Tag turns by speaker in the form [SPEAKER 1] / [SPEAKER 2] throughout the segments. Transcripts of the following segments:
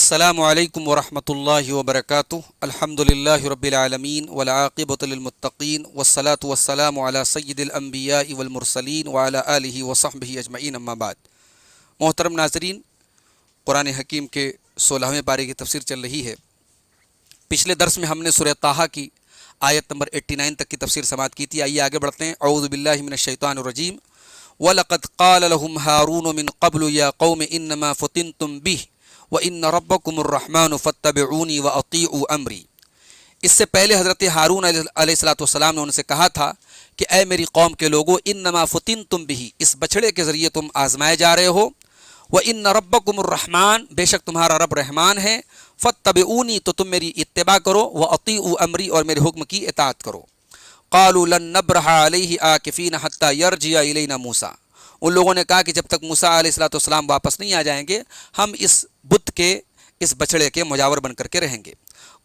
[SPEAKER 1] السلام علیکم ورحمۃ اللہ وبرکاتہ۔ الحمد للہ رب العالمین والعاقبۃ للمتقین والصلاة والسلام علی سید الانبیاء والمرسلین وعلی آلہ وصحبہ اجمعین، اما بعد۔ محترم ناظرین، قرآن حکیم کے 16ویں پارے کی تفسیر چل رہی ہے۔ پچھلے درس میں ہم نے سورہ طٰہٰ کی آیت نمبر 89 تک کی تفسیر سماعت کی تھی۔ آئیے آگے بڑھتے ہیں۔ اعوذ باللہ من الشیطان الرجیم۔ وَلَقَدْ قَالَ لَهُمْ هَارُونُ مِنْ قَبْلُ يَا قَوْمِ إِنَّمَا فُتِنْتُمْ بِهِ وَإِنَّ رَبَّكُمُ الرَّحْمَنُ فَاتَّبِعُونِي وَأَطِيعُوا أَمْرِي۔ اس سے پہلے حضرت ہارون علیہ السلام نے ان سے کہا تھا کہ اے میری قوم کے لوگو، انما فتنتم بہ، اس بچھڑے کے ذریعے تم آزمائے جا رہے ہو۔ وَإِنَّ رَبَّكُمُ الرَّحْمَنُ، بے شک تمہارا رب رحمان ہے۔ فَاتَّبِعُونِي، تو تم میری اتباع کرو، وَأَطِيعُوا أَمْرِي، اور میرے حکم کی اطاعت کرو۔ قَالُوا لَن نَّبْرَحَ عَلَيْهِ عَاكِفِينَ حَتَّى يَرْجِعَ إِلَيْنَا موسیٰ۔ ان لوگوں نے کہا کہ جب تک موسیٰ علیہ السلام واپس نہیں آ جائیں گے، ہم اس بت کے، اس بچڑے کے مجاور بن کر کے رہیں گے۔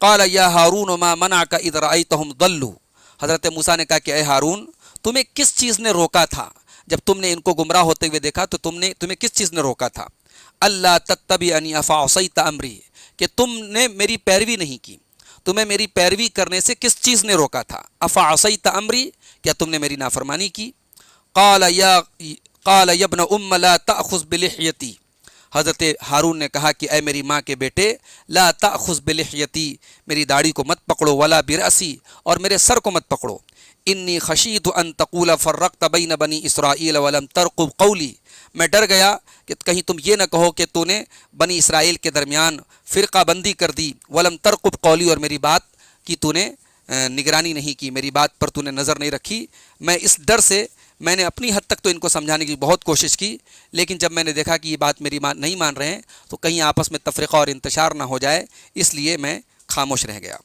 [SPEAKER 1] قال یا ہارون ما منعک اذ رأیتہم ضلوا۔ حضرت موسیٰ نے کہا کہ اے ہارون، تمہیں کس چیز نے روکا تھا جب تم نے ان کو گمراہ ہوتے ہوئے دیکھا تو تمہیں کس چیز نے روکا تھا؟ اللہ تتبعنی افعصیت امری، کہ تم نے میری پیروی نہیں کی، تمہیں میری پیروی کرنے سے کس چیز نے روکا تھا؟ افعصیت امری، کیا تم نے میری نافرمانی کی؟ قال یا ابن ام لا تأخذ بلحیتی۔ حضرت ہارون نے کہا کہ اے میری ماں کے بیٹے، لا تأخذ بلحیتی، میری داڑھی کو مت پکڑو، ولا برأسی، اور میرے سر کو مت پکڑو۔ انی خشیت ان تقول فرقت بین بنی اسرائیل ولم ترقب قولی، میں ڈر گیا کہ کہیں تم یہ نہ کہو کہ تو نے بنی اسرائیل کے درمیان فرقہ بندی کر دی، ولم ترقب قولی، اور میری بات کی تو نے نگرانی نہیں کی، میری بات پر تو نے نظر نہیں رکھی۔ میں اس ڈر سے میں نے اپنی حد تک تو ان کو سمجھانے کی بہت کوشش کی، لیکن جب میں نے دیکھا کہ یہ بات میری نہیں مان رہے ہیں تو کہیں آپس میں تفرقہ اور انتشار نہ ہو جائے، اس لیے میں خاموش رہ گیا۔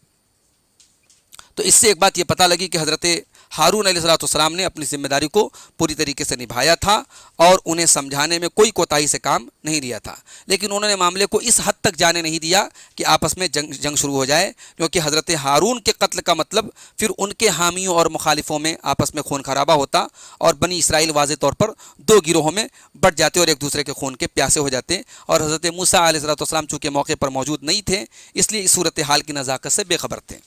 [SPEAKER 1] تو اس سے ایک بات یہ پتہ لگی کہ حضرت ہارون علیہ السلام نے اپنی ذمہ داری کو پوری طریقے سے نبھایا تھا اور انہیں سمجھانے میں کوئی کوتاہی سے کام نہیں لیا تھا، لیکن انہوں نے معاملے کو اس حد تک جانے نہیں دیا کہ آپس میں جنگ شروع ہو جائے، کیونکہ حضرت ہارون کے قتل کا مطلب پھر ان کے حامیوں اور مخالفوں میں آپس میں خون خرابہ ہوتا اور بنی اسرائیل واضح طور پر دو گروہوں میں بٹ جاتے اور ایک دوسرے کے خون کے پیاسے ہو جاتے، اور حضرت موسیٰ علیہ السلام چونکہ موقع پر موجود نہیں تھے اس لیے اس صورتحال کی نزاکت سے بے خبر تھے۔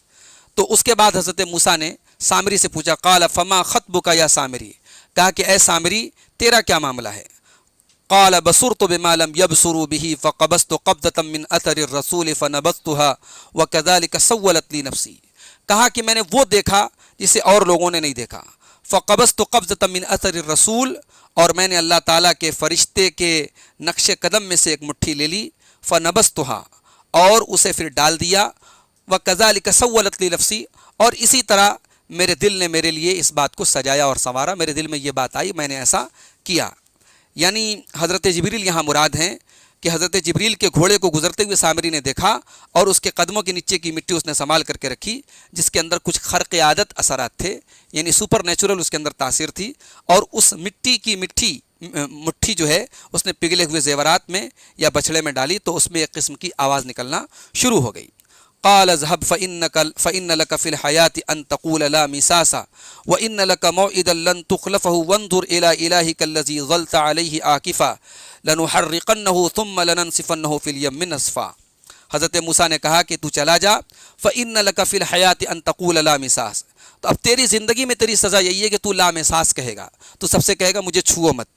[SPEAKER 1] تو اس کے بعد حضرت موسیٰ نے سامری سے پوچھا، قال فما خطبک یا سامری، کہا کہ اے سامری تیرا کیا معاملہ ہے؟ قال بصرت بما لم يبصروا به فقبضت قبضة من اثر الرسول فنبذتها وكذلك سولت لي نفسي، کہا کہ میں نے وہ دیکھا جسے اور لوگوں نے نہیں دیکھا۔ فقبضت قبضة من اثر الرسول، اور میں نے اللہ تعالیٰ کے فرشتے کے نقش قدم میں سے ایک مٹھی لے لی، فنبذتها، اور اسے پھر ڈال دیا، وَكَذَلِكَ سَوَّلَتْ لِي نَفْسِي، اور اسی طرح میرے دل نے میرے لیے اس بات کو سجایا اور سنوارا، میرے دل میں یہ بات آئی، میں نے ایسا کیا۔ یعنی حضرت جبریل یہاں مراد ہیں کہ حضرت جبریل کے گھوڑے کو گزرتے ہوئے سامری نے دیکھا اور اس کے قدموں کے نیچے کی مٹی اس نے سنبھال کر کے رکھی، جس کے اندر کچھ خرق عادت اثرات تھے، یعنی سپر نیچرل اس کے اندر تاثیر تھی، اور اس مٹی کی مٹھی جو ہے اس نے پگھلے ہوئے زیورات میں یا بچھڑے میں ڈالی تو اس میں ایک قسم کی آواز نکلنا شروع ہو گئی۔ قال اذهب فإن لك في الحياة أن تقول لا مساس وإن لك موعدا لن تخلفه وانظر إلى إلهك الذي ظلت عليه عاكفا لنحرقنه ثم لننسفنه في اليم نسفا۔ حضرت موسیٰ نے کہا کہ تو چلا جا، فإن لك في الحياة أن تقول لا مساس، تو اب تیری زندگی میں تیری سزا یہی ہے کہ تو لا مساس کہے گا، تو سب سے کہے گا مجھے چھوؤ مت،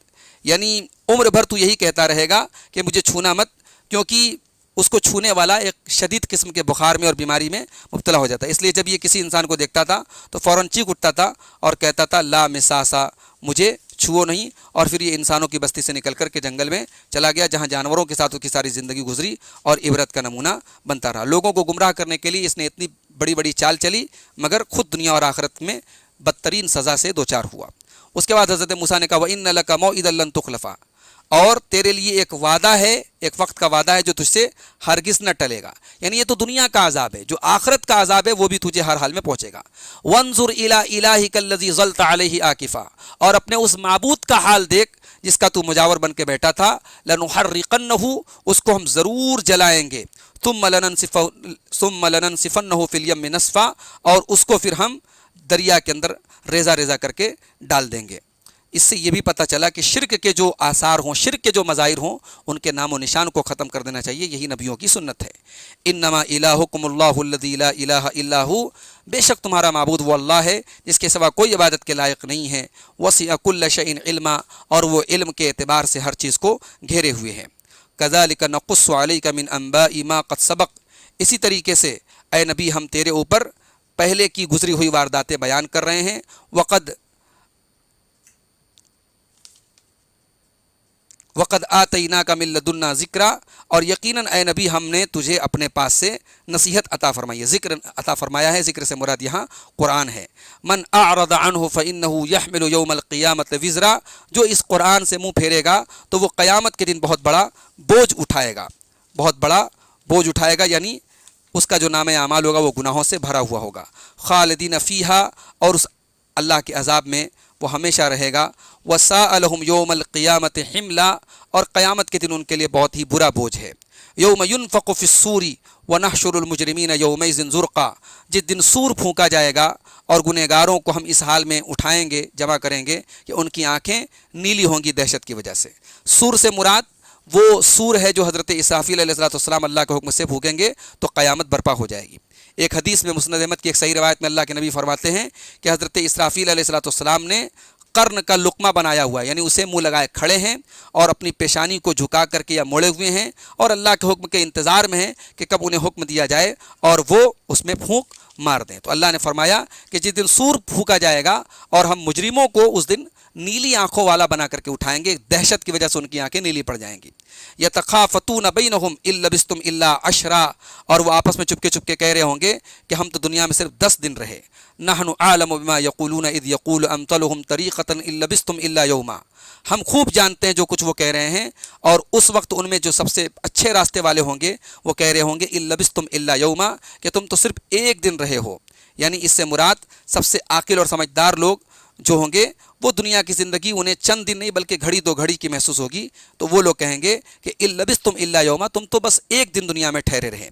[SPEAKER 1] یعنی عمر بھر تو یہی کہتا رہے گا کہ مجھے چھونا مت، کیونکہ اس کو چھونے والا ایک شدید قسم کے بخار میں اور بیماری میں مبتلا ہو جاتا ہے۔ اس لیے جب یہ کسی انسان کو دیکھتا تھا تو فوراً چیخ اٹھتا تھا اور کہتا تھا لا مساسا، مجھے چھوؤ نہیں، اور پھر یہ انسانوں کی بستی سے نکل کر کے جنگل میں چلا گیا جہاں جانوروں کے ساتھ اس کی ساری زندگی گزری اور عبرت کا نمونہ بنتا رہا۔ لوگوں کو گمراہ کرنے کے لیے اس نے اتنی بڑی بڑی چال چلی مگر خود دنیا اور آخرت میں بدترین سزا سے دوچار ہوا۔ اس کے بعد حضرت موسیٰ نے کہا وَإِنَّ لَكَ مَوْعِدًا لَن تُخْلَفَ، اور تیرے لیے ایک وعدہ ہے، ایک وقت کا وعدہ ہے جو تجھ سے ہرگز نہ ٹلے گا، یعنی یہ تو دنیا کا عذاب ہے، جو آخرت کا عذاب ہے وہ بھی تجھے ہر حال میں پہنچے گا۔ وانظر الی الہک الذی ظلت علیہ عاکفا، اور اپنے اس معبود کا حال دیکھ جس کا تو مجاور بن کے بیٹھا تھا، لنحرقنہ، اس کو ہم ضرور جلائیں گے، ثم لننسفنہ فی الیم نسفا، اور اس کو پھر ہم دریا کے اندر ریزہ ریزہ کر کے ڈال دیں گے۔ اس سے یہ بھی پتہ چلا کہ شرک کے جو آثار ہوں، شرک کے جو مظاہر ہوں، ان کے نام و نشان کو ختم کر دینا چاہیے. یہی نبیوں کی سنت ہے. انما الہکم اللہ الذی لا الہ الا ہو، بے شک تمہارا معبود وہ اللہ ہے جس کے سوا کوئی عبادت کے لائق نہیں ہے. وسع کل شیء علما، اور وہ علم کے اعتبار سے ہر چیز کو گھیرے ہوئے ہیں. کذالک نقص علیک من انباء ما قد سبق، اسی طریقے سے اے نبی ہم تیرے اوپر پہلے کی گزری ہوئی وارداتیں بیان کر رہے ہیں. وقد آتیناک من لدنا ذکرا، اور یقیناً اے نبی ہم نے تجھے اپنے پاس سے نصیحت عطا فرمائی ہے. ذکر عطا فرمایا ہے، ذکر سے مراد یہاں قرآن ہے. من اعرض عنہ فانہ یحمل یوم القیامۃ وزرا، جو اس قرآن سے منہ پھیرے گا تو وہ قیامت کے دن بہت بڑا بوجھ اٹھائے گا، بہت بڑا بوجھ اٹھائے گا، یعنی اس کا جو نام اعمال ہوگا وہ گناہوں سے بھرا ہوا ہوگا. خالدین فیہا، اور اس اللہ کے عذاب میں وہ ہمیشہ رہے گا. وساء لهم یوم القیامت حملا، اور قیامت کے دن ان کے لیے بہت ہی برا بوجھ ہے. یوم ینفق فی الصور ونحشر المجرمین یومئذ زرقا، جس دن سور پھونکا جائے گا اور گنہگاروں کو ہم اس حال میں اٹھائیں گے، جمع کریں گے کہ ان کی آنکھیں نیلی ہوں گی دہشت کی وجہ سے. سور سے مراد وہ سور ہے جو حضرت اسرافیل علیہ السلام اللہ کے حکم سے پھونکیں گے تو قیامت برپا ہو جائے گی. ایک حدیث میں مسند احمد کی ایک صحیح روایت میں اللہ کے نبی فرماتے ہیں کہ حضرت اسرافیل علیہ السلام نے قرن کا لقمہ بنایا ہوا ہے، یعنی اسے منہ لگائے کھڑے ہیں اور اپنی پیشانی کو جھکا کر کے یا موڑے ہوئے ہیں، اور اللہ کے حکم کے انتظار میں ہیں کہ کب انہیں حکم دیا جائے اور وہ اس میں پھونک مار دیں. تو اللہ نے فرمایا کہ جس دن سور پھونکا جائے گا اور ہم مجرموں کو اس دن نیلی آنکھوں والا بنا کر کے اٹھائیں گے، دہشت کی وجہ سے ان کی آنکھیں نیلی پڑ جائیں گی. یتخافتون بینہم ان لبثتم الا عشرا، اور وہ آپس میں چپکے چپکے کہہ رہے ہوں گے کہ ہم تو دنیا میں صرف 10 دن رہے. نحن اعلم بما یقولون اذ یقول امثلهم طریقۃ ان لبثتم الا یوما، ہم خوب جانتے ہیں جو کچھ وہ کہہ رہے ہیں، اور اس وقت ان میں جو سب سے اچھے راستے والے ہوں گے وہ کہہ رہے ہوں گے ان لبثتم الا یوما، کہ تم تو صرف ایک دن رہے ہو. یعنی اس سے مراد سب سے عاقل اور سمجھدار لوگ جو ہوں گے وہ دنیا کی زندگی انہیں چند دن نہیں بلکہ گھڑی 2 گھڑی کی محسوس ہوگی. تو وہ لوگ کہیں گے کہ ان لبثتم الا یوما، تم تو بس ایک دن دنیا میں ٹھہرے رہے.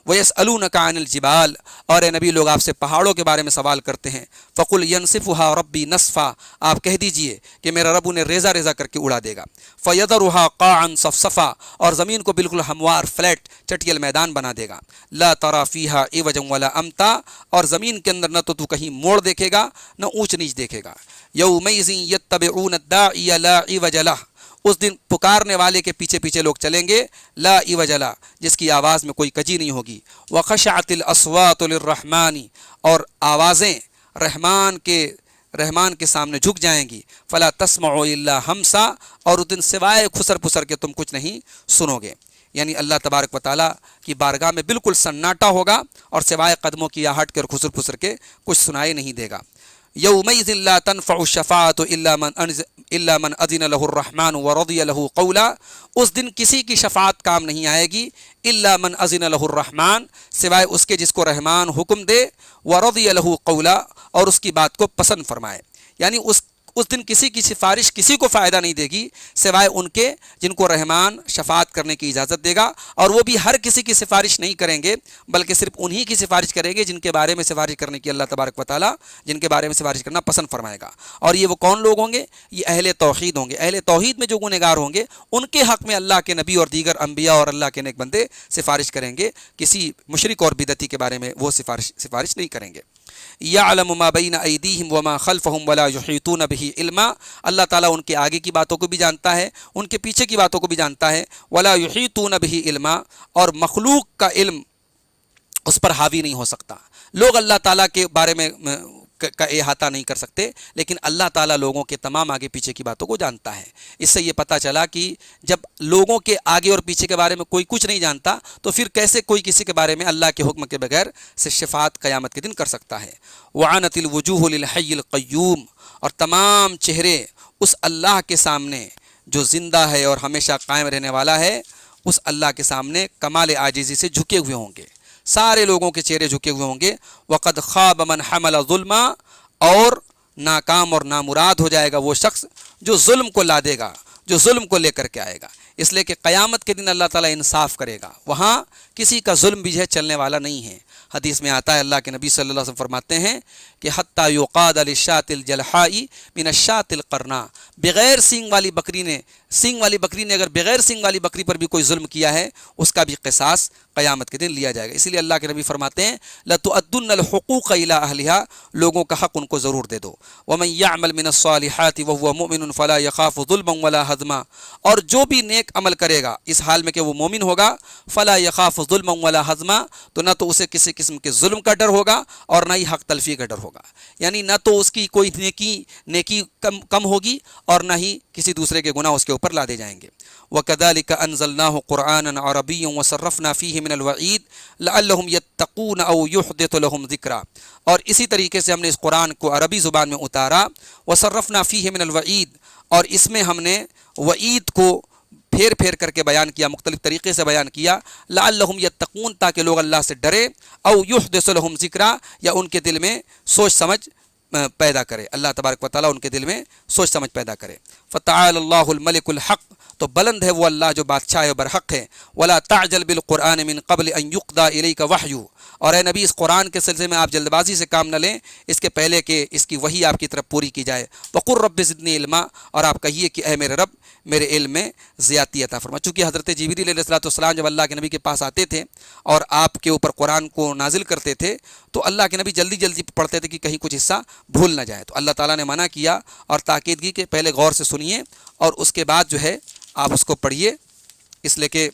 [SPEAKER 1] وَيَسْأَلُونَكَ عَنِ الْجِبَالِ، اور اے نبی لوگ آپ سے پہاڑوں کے بارے میں سوال کرتے ہیں. فَقُلْ يَنْسِفُهَا رَبِّي نَسْفًا، آپ کہہ دیجئے کہ میرا رب انہیں ریزہ ریزہ کر کے اڑا دے گا. فَيَذَرُهَا قَاعًا صَفْصَفًا، اور زمین کو بالکل ہموار فلیٹ چٹیل میدان بنا دے گا. لَا تَرَى فِيهَا عِوَجًا وَلَا أَمْتًا، اور زمین کے اندر نہ تو کہیں موڑ دیکھے گا نہ اونچ نیچ دیکھے گا. يَوْمَئِذٍ يَتَّبِعُونَ الدَّاعِيَ لَا عِوَجَ لَهُ، اس دن پکارنے والے کے پیچھے پیچھے لوگ چلیں گے. لا عوج لہ، جس کی آواز میں کوئی کجی نہیں ہوگی. وخشعت الاصوات للرحمن، اور آوازیں رحمان کے سامنے جھک جائیں گی. فلا تسمع الا ہمسا، اور اس دن سوائے خسر پسر کے تم کچھ نہیں سنو گے. یعنی اللہ تبارک و تعالیٰ کی بارگاہ میں بالکل سناٹا ہوگا اور سوائے قدموں کی آہٹ کے اور خسر پسر کے کچھ سنائی نہیں دے گا. یومئذ لا تنفع الشفاعۃ الا من اذن له الرحمن ورضی له قولا، اس دن کسی کی شفاعت کام نہیں آئے گی الا من اذن له الرحمن، سوائے اس کے جس کو رحمان حکم دے، ورضی له قولا، اور اس کی بات کو پسند فرمائے. یعنی اس دن کسی کی سفارش کسی کو فائدہ نہیں دے گی سوائے ان کے جن کو رحمان شفاعت کرنے کی اجازت دے گا، اور وہ بھی ہر کسی کی سفارش نہیں کریں گے بلکہ صرف انہی کی سفارش کریں گے جن کے بارے میں سفارش کرنے کی اللہ تبارک و تعالیٰ جن کے بارے میں سفارش کرنا پسند فرمائے گا. اور یہ وہ کون لوگ ہوں گے؟ یہ اہل توحید ہوں گے. اہل توحید میں جو گنہگار ہوں گے ان کے حق میں اللہ کے نبی اور دیگر انبیاء اور اللہ کے نیک بندے سفارش کریں گے. کسی مشرک اور بدعتی کے بارے میں وہ سفارش نہیں کریں گے. یعلم ما بین ایدیہم وما خلفہم ولا یحیطون بہ علما، اللہ تعالیٰ ان کے آگے کی باتوں کو بھی جانتا ہے، ان کے پیچھے کی باتوں کو بھی جانتا ہے. ولا یحیطون بہ علما، اور مخلوق کا علم اس پر حاوی نہیں ہو سکتا. لوگ اللہ تعالیٰ کے بارے میں کا احاطہ نہیں کر سکتے، لیکن اللہ تعالیٰ لوگوں کے تمام آگے پیچھے کی باتوں کو جانتا ہے. اس سے یہ پتہ چلا کہ جب لوگوں کے آگے اور پیچھے کے بارے میں کوئی کچھ نہیں جانتا تو پھر کیسے کوئی کسی کے بارے میں اللہ کے حکم کے بغیر سے شفاعت قیامت کے دن کر سکتا ہے. وعنت الوجوہ للحی القیوم، اور تمام چہرے اس اللہ کے سامنے جو زندہ ہے اور ہمیشہ قائم رہنے والا ہے، اس اللہ کے سامنے کمال عاجزی سے جھکے ہوئے ہوں گے. سارے لوگوں کے چہرے جھکے ہوئے ہوں گے. وقد خاب من حمل ظلما، اور ناکام اور نامراد ہو جائے گا وہ شخص جو ظلم کو لا دے گا، جو ظلم کو لے کر کے آئے گا. اس لیے کہ قیامت کے دن اللہ تعالیٰ انصاف کرے گا، وہاں کسی کا ظلم بھی چلنے والا نہیں ہے۔ حدیث میں آتا ہے، اللہ کے نبی صلی اللہ علیہ وسلم فرماتے ہیں کہ حتیٰ یقاد للشاة الجلحاء من الشاة القرناء، بغیر سینگ والی بکری نے اگر بغیر سینگ والی بکری پر بھی کوئی ظلم کیا ہے، اس کا بھی قصاص قیامت کے دن لیا جائے گا۔ اسی لیے اللہ کے نبی فرماتے ہیں لَتُؤَدُّنَّ الْحُقُوقَ إِلَىٰ أَهْلِهَا، لوگوں کا حق ان کو ضرور دے دو۔ وَمَن يَعْمَلْ مِنَ الصَّالِحَاتِ وَهُوَ مُؤْمِنٌ فَلَا يَخَافُ ظُلْمًا وَلَا هَضْمًا، اور جو بھی نیک عمل کرے گا اس حال میں کہ وہ مومن ہوگا، فَلَا يَخَافُ ظُلْمًا وَلَا هَضْمًا، تو نہ تو اسے کسی قسم کے ظلم کا ڈر ہوگا اور نہ ہی حق تلفی کا ڈر ہوگا، یعنی نہ تو اس کی کوئی نیکی کم ہوگی اور نہ ہی کسی دوسرے کے گناہ اس کے اوپر لادے جائیں گے۔ وَكَذَلِكَ أَنزَلْنَاهُ قُرْآنًا عَرَبِيًّا وَصَرَّفْنَا فِيهِ مِنَ الْوَعِيدِ لَعَلَّهُمْ يَتَّقُونَ أَوْ يُحْدِثُ لَهُمْ ذِكْرًا، اور اسی طریقے سے ہم نے اس قرآن کو عربی زبان میں اتارا، وَصَرَّفْنَا فِيهِ مِنَ الْوَعِيدِ، اور اس میں ہم نے وعید کو پھیر کر کے بیان کیا، مختلف طریقے سے بیان کیا، لعلہم یتقون، تاکہ لوگ اللہ سے ڈرے، او یحدث لہم ذکرا، یا ان کے دل میں سوچ سمجھ پیدا کرے، اللہ تبارک و تعالیٰ ان کے دل میں سوچ سمجھ پیدا کرے۔ فتعال اللہ الملک الحق، تو بلند ہے وہ اللہ جو بادشاہ ہے برحق ہے۔ ولا تعجل بالقرآن من قبل ان یقضى الیک وحیہ، اور اے نبی اس قرآن کے سلسلے میں آپ جلد بازی سے کام نہ لیں اس کے پہلے کہ اس کی وحی آپ کی طرف پوری کی جائے۔ وقل رب زدنی علما، اور آپ کہیے کہ اے میرے رب میرے علم میں زیادتی عطا فرما۔ چونکہ حضرت جبریل علیہ السلام جب اللہ کے نبی کے پاس آتے تھے اور آپ کے اوپر قرآن کو نازل کرتے تھے تو اللہ کے نبی جلدی جلدی پڑھتے تھے کہ کہیں کچھ حصہ بھول نہ جائے، تو اللہ تعالیٰ نے منع کیا اور تاکید کی کہ پہلے غور سے سنیے اور اس کے بعد جو ہے آپ اس کو پڑھیے، اس لیے کہ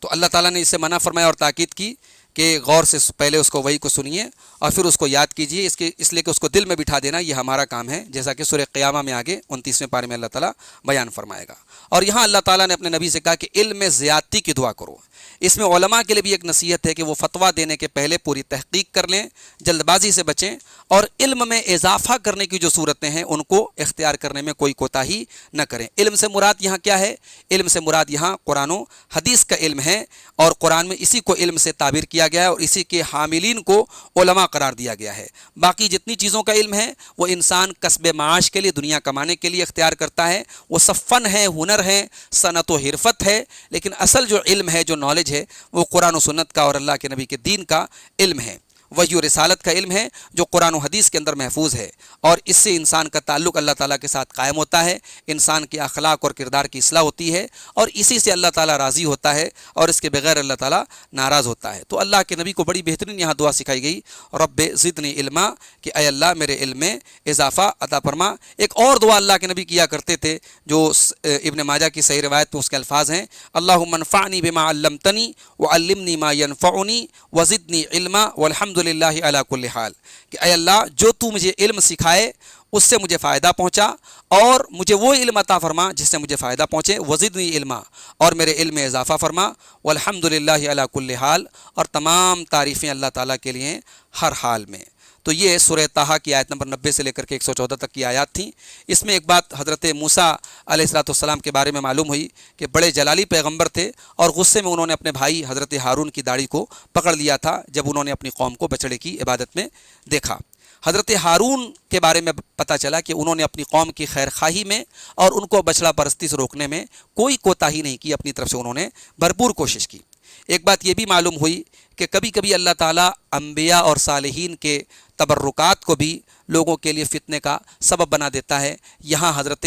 [SPEAKER 1] تو اللہ تعالیٰ نے اس سے منع فرمایا اور تاکید کی کہ غور سے پہلے اس کو وحی کو سنیے اور پھر اس کو یاد کیجیے، اس لیے کہ اس کو دل میں بٹھا دینا یہ ہمارا کام ہے، جیسا کہ سورہ قیامہ میں آگے 29ویں پارے میں اللہ تعالیٰ بیان فرمائے گا۔ اور یہاں اللہ تعالیٰ نے اپنے نبی سے کہا کہ علم میں زیادتی کی دعا کرو۔ اس میں علماء کے لیے بھی ایک نصیحت ہے کہ وہ فتویٰ دینے کے پہلے پوری تحقیق کر لیں، جلد بازی سے بچیں، اور علم میں اضافہ کرنے کی جو صورتیں ہیں ان کو اختیار کرنے میں کوئی کوتاہی نہ کریں۔ علم سے مراد یہاں کیا ہے؟ علم سے مراد یہاں قرآن و حدیث کا علم ہے، اور قرآن میں اسی کو علم سے تعبیر کیا گیا ہے اور اسی کے حاملین کو علماء قرار دیا گیا ہے۔ باقی جتنی چیزوں کا علم ہے وہ انسان کسب معاش کے لیے، دنیا کمانے کے لیے اختیار کرتا ہے، وہ سب فن ہے، ہنر ہے، صنعت و حرفت ہے، لیکن اصل جو علم ہے، جو نالج ہے، وہ قرآن و سنت کا اور اللہ کے نبی کے دین کا علم ہے، وحی و رسالت کا علم ہے جو قرآن و حدیث کے اندر محفوظ ہے، اور اس سے انسان کا تعلق اللہ تعالیٰ کے ساتھ قائم ہوتا ہے، انسان کے اخلاق اور کردار کی اصلاح ہوتی ہے، اور اسی سے اللہ تعالیٰ راضی ہوتا ہے اور اس کے بغیر اللہ تعالیٰ ناراض ہوتا ہے۔ تو اللہ کے نبی کو بڑی بہترین یہاں دعا سکھائی گئی، رب زدنی علما، کہ اے اللہ میرے علم میں اضافہ عطا فرما۔ ایک اور دعا اللہ کے نبی کیا کرتے تھے جو ابن ماجہ کی صحیح روایت میں اس کے الفاظ ہیں، اللہم انفعنی بما علمتنی وعلمنی ما ینفعنی وزدنی علما والحمد للہ علی کل حال، کہ اے اللہ جو تو مجھے علم سکھائے اس سے مجھے فائدہ پہنچا، اور مجھے وہ علم عطا فرما جس سے مجھے فائدہ پہنچے، وزدنی علما، اور میرے علم میں اضافہ فرما، والحمد للہ علی کل حال، اور تمام تعریفیں اللہ تعالیٰ کے لیے ہر حال میں۔ تو یہ سورہ طٰہٰ کی آیت نمبر 90 سے لے کر کے 114 تک کی آیات تھیں۔ اس میں ایک بات حضرت موسیٰ علیہ السلام کے بارے میں معلوم ہوئی کہ بڑے جلالی پیغمبر تھے، اور غصے میں انہوں نے اپنے بھائی حضرت ہارون کی داڑھی کو پکڑ لیا تھا جب انہوں نے اپنی قوم کو بچڑے کی عبادت میں دیکھا۔ حضرت ہارون کے بارے میں پتہ چلا کہ انہوں نے اپنی قوم کی خیر خواہی میں اور ان کو بچڑا پرستی سے روکنے میں کوئی کوتاہی نہیں کی، اپنی طرف سے انہوں نے بھرپور کوشش کی۔ ایک بات یہ بھی معلوم ہوئی کہ کبھی کبھی اللہ تعالیٰ انبیاء اور صالحین کے تبرکات کو بھی لوگوں کے لیے فتنے کا سبب بنا دیتا ہے۔ یہاں حضرت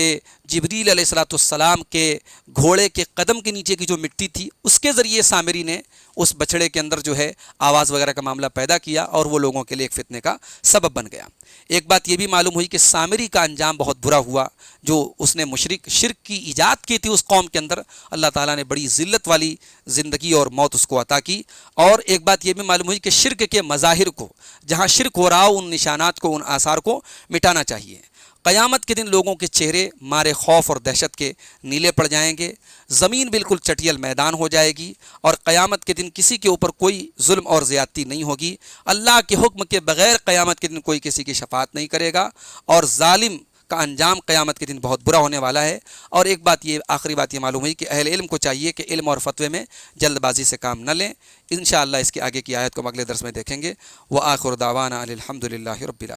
[SPEAKER 1] جبریل علیہ السلام کے گھوڑے کے قدم کے نیچے کی جو مٹی تھی اس کے ذریعے سامری نے اس بچڑے کے اندر جو ہے آواز وغیرہ کا معاملہ پیدا کیا، اور وہ لوگوں کے لیے ایک فتنے کا سبب بن گیا۔ ایک بات یہ بھی معلوم ہوئی کہ سامری کا انجام بہت برا ہوا، جو اس نے شرک کی ایجاد کی تھی اس قوم کے اندر، اللہ تعالیٰ نے بڑی ذلت والی زندگی اور موت اس کو عطا کی۔ اور ایک بات یہ بھی معلوم ہوئی کہ شرک کے مظاہر کو، جہاں شرک ہو رہا ہو، ان نشانات کو، ان آثار کو مٹانا چاہیے۔ قیامت کے دن لوگوں کے چہرے مارے خوف اور دہشت کے نیلے پڑ جائیں گے، زمین بالکل چٹیل میدان ہو جائے گی، اور قیامت کے دن کسی کے اوپر کوئی ظلم اور زیادتی نہیں ہوگی۔ اللہ کے حکم کے بغیر قیامت کے دن کوئی کسی کی شفاعت نہیں کرے گا، اور ظالم کا انجام قیامت کے دن بہت برا ہونے والا ہے۔ اور ایک بات یہ آخری بات یہ معلوم ہوئی کہ اہل علم کو چاہیے کہ علم اور فتوے میں جلد بازی سے کام نہ لیں۔ انشاءاللہ اس کی آگے کی آیت کو ہم اگلے درس میں دیکھیں گے۔ وآخر دعوانا ان الحمد للہ رب العالمین۔